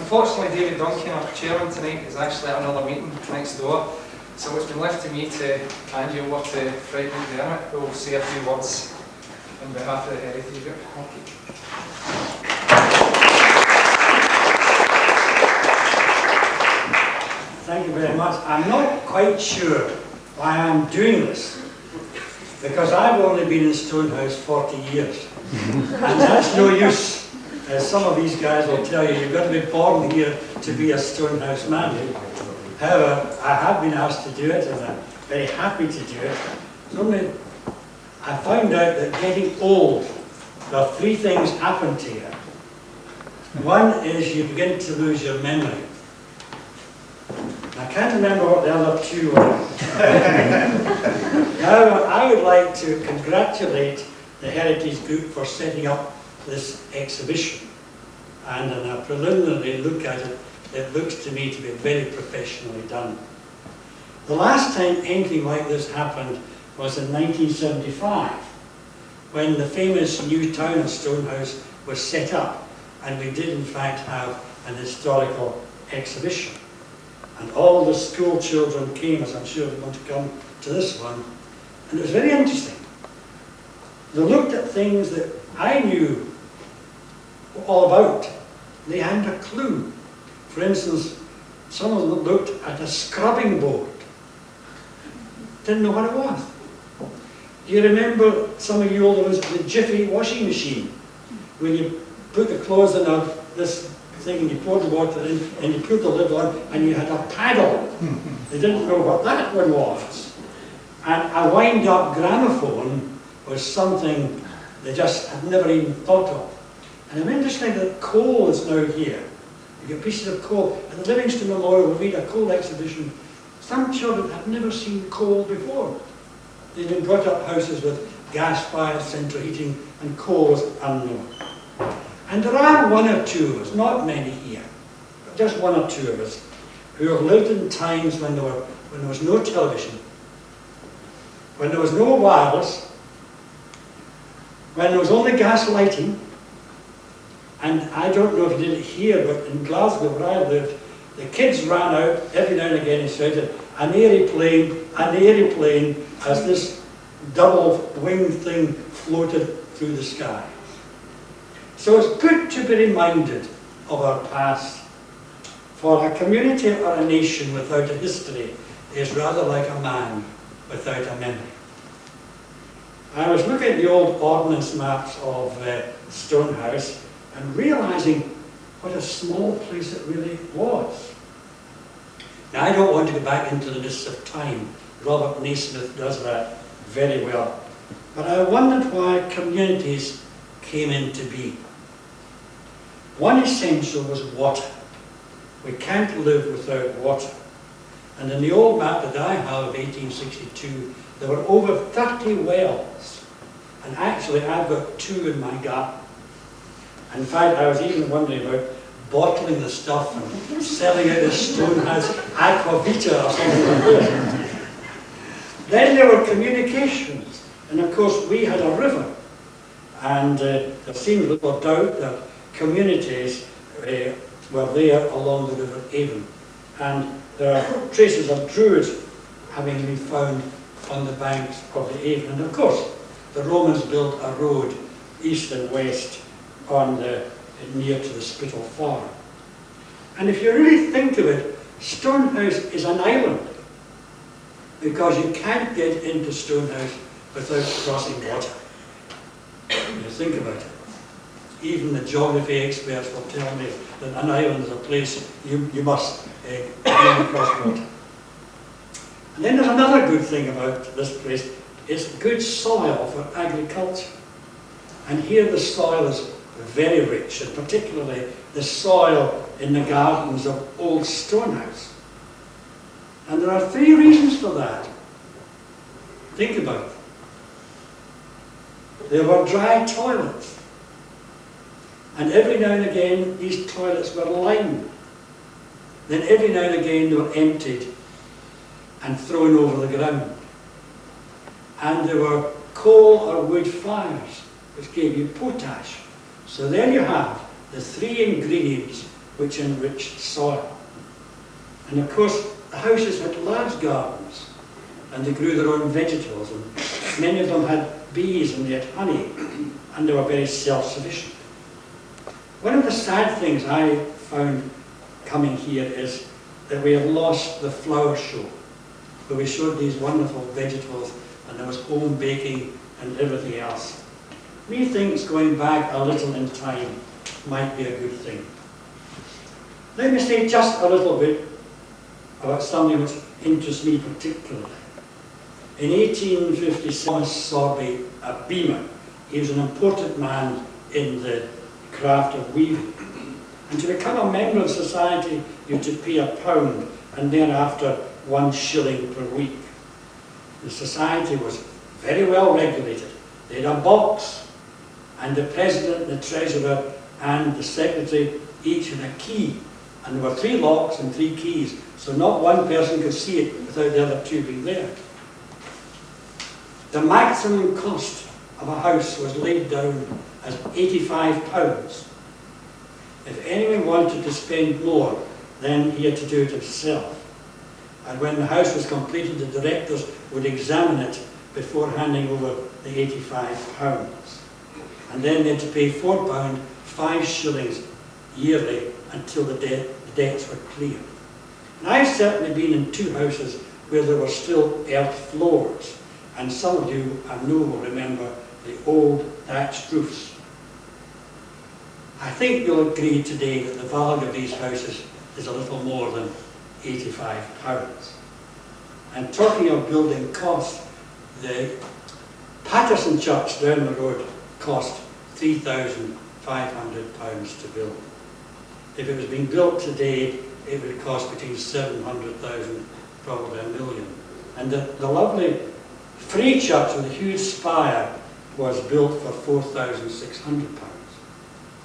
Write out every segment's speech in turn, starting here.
Unfortunately, David Duncan, our chairman tonight, is actually at another meeting next door, so it's been left to me to hand you over to Fred McDermott, who will say a few words on behalf of the Heritage Group. Thank you very much. I'm not quite sure why I'm doing this, because I've only been in Stonehouse 40 years, and that's no use. As some of these guys will tell you, you've got to be born here to be a Stonehouse man. However, I have been asked to do it, and I'm very happy to do it. Only I found out that getting old, there are three things happen to you. One is you begin to lose your memory. I can't remember what the other two were. However, I would like to congratulate the Heritage Group for setting up this exhibition, and in a preliminary look at it, it looks to me to be very professionally done. The last time anything like this happened was in 1975, when the famous new town of Stonehouse was set up, and we did in fact have an historical exhibition. And all the school children came, as I'm sure they're going to come to this one, and it was very interesting. They looked at things that I knew all about. They hadn't a clue. For instance, some of them looked at a scrubbing board. Didn't know what it was. Do you remember, some of you older ones, the Jiffy washing machine? When you put the clothes in this thing and you poured the water in and you put the lid on and you had a paddle. They didn't know what that one was. And a wind-up gramophone was something they just had never even thought of. And I'm interested that coal is now here. You get pieces of coal. At the Livingston Memorial, we made a coal exhibition. Some children had never seen coal before. They'd been brought up houses with gas-fired central heating, and coal was unknown. And there are one or two of us, not many here, but just one or two of us, who have lived in times when there was no television, when there was no wireless, when there was only gas lighting. And I don't know if you did it here, but in Glasgow, where I lived, the kids ran out every now and again and shouted, an aeroplane, as this double winged thing floated through the sky. So it's good to be reminded of our past. For a community or a nation without a history is rather like a man without a memory. I was looking at the old ordnance maps of Stonehouse and realising what a small place it really was. Now, I don't want to go back into the mists of time. Robert Naismith does that very well. But I wondered why communities came into being. One essential was water. We can't live without water. And in the old map that I have of 1862, there were over 30 wells. And actually, I've got 2 in my garden. In fact, I was even wondering about bottling the stuff and selling it as Stonehouse Aquavita or something like that. Then there were communications. And of course, we had a river. And there seems little doubt that communities were there along the River Avon. And there are traces of Druids having been found on the banks of the Avon. And of course, the Romans built a road east and west on near to the Spittal Farm. And if you really think of it, Stonehouse is an island, because you can't get into Stonehouse without crossing water. You think about it. Even the geography experts will tell me that an island is a place you must get across water. And then there's another good thing about this place. It's good soil for agriculture. And here the soil is very rich, and particularly the soil in the gardens of Old Stonehouse. And there are 3 reasons for that. Think about it. There were dry toilets. And every now and again, these toilets were lined. Then every now and again, they were emptied and thrown over the ground. And there were coal or wood fires, which gave you potash. So there you have the 3 ingredients which enriched soil. And of course, the houses had large gardens, and they grew their own vegetables, and many of them had bees and they had honey, and they were very self-sufficient. One of the sad things I found coming here is that we have lost the flower show, where we showed these wonderful vegetables and there was home baking and everything else. Methinks going back a little in time might be a good thing. Let me say just a little bit about something which interests me particularly. In 1857, Sorby, a beamer, he was an important man in the craft of weaving. And to become a member of society, you had to pay £1 and thereafter 1 shilling per week. The society was very well regulated. They had a box, and the president, the treasurer, and the secretary each had a key. And there were 3 locks and 3 keys, so not one person could see it without the other 2 being there. The maximum cost of a house was laid down as £85. If anyone wanted to spend more, then he had to do it himself. And when the house was completed, the directors would examine it before handing over the £85. And then they had to pay £4, 5 shillings yearly until the debts were cleared. And I've certainly been in 2 houses where there were still earth floors, and some of you I know will remember the old thatched roofs. I think you'll agree today that the value of these houses is a little more than £85. And talking of building costs, the Patterson Church down the road cost £3,500 to build. If it was being built today, it would cost between 700,000, probably £1 million. And the lovely Free Church with a huge spire was built for £4,600.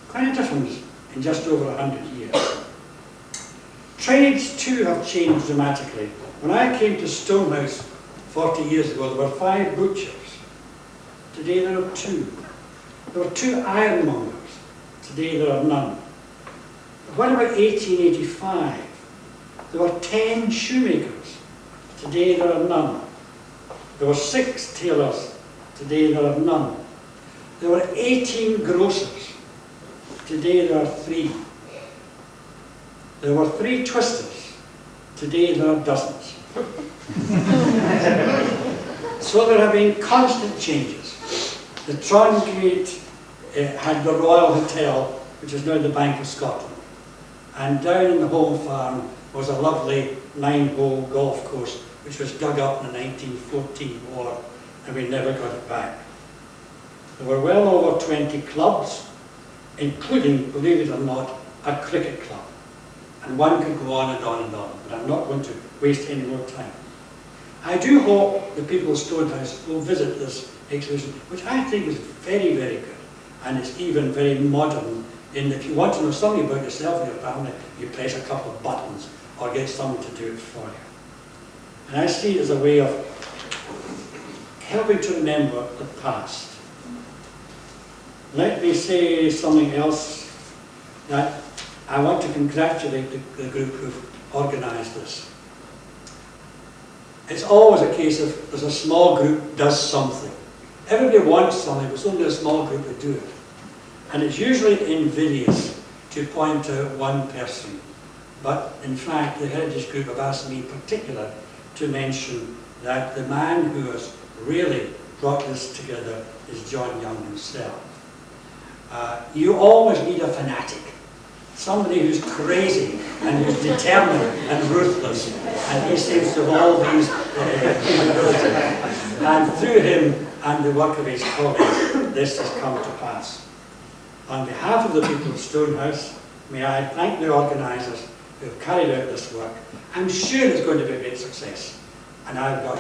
Quite a difference in just over 100 years. Trades too have changed dramatically. When I came to Stonehouse 40 years ago, there were 5 butchers. Today there are 2. There were 2 ironmongers. Today there are none. What about 1885? There were 10 shoemakers. Today there are none. There were 6 tailors. Today there are none. There were 18 grocers. Today there are 3. There were 3 twisters. Today there are dozens. So there have been constant changes. The Trongate had the Royal Hotel, which is now the Bank of Scotland. And down in the home farm was a lovely 9-hole golf course, which was dug up in the 1914 war, and we never got it back. There were well over 20 clubs, including, believe it or not, a cricket club. And one could go on and on and on, but I'm not going to waste any more time. I do hope the people of Stonehouse will visit this exhibition, which I think is very, very good. And it's even very modern in that if you want to know something about yourself and your family, you press a couple of buttons or get someone to do it for you. And I see it as a way of helping to remember the past. Let me say something else, that I want to congratulate the group who've organised this. It's always a case of there's a small group does something. Everybody wants something, but it's only a small group that do it. And it's usually invidious to point out one person. But in fact, the Heritage Group have asked me in particular to mention that the man who has really brought this together is John Young himself. You always need a fanatic, somebody who's crazy and who's determined and ruthless, and he seems to have all these capabilities. And through him and the work of his colleagues, this has come to pass. On behalf of the people of Stonehouse, may I thank the organisers who have carried out this work. I'm sure it's going to be a great success, and I've got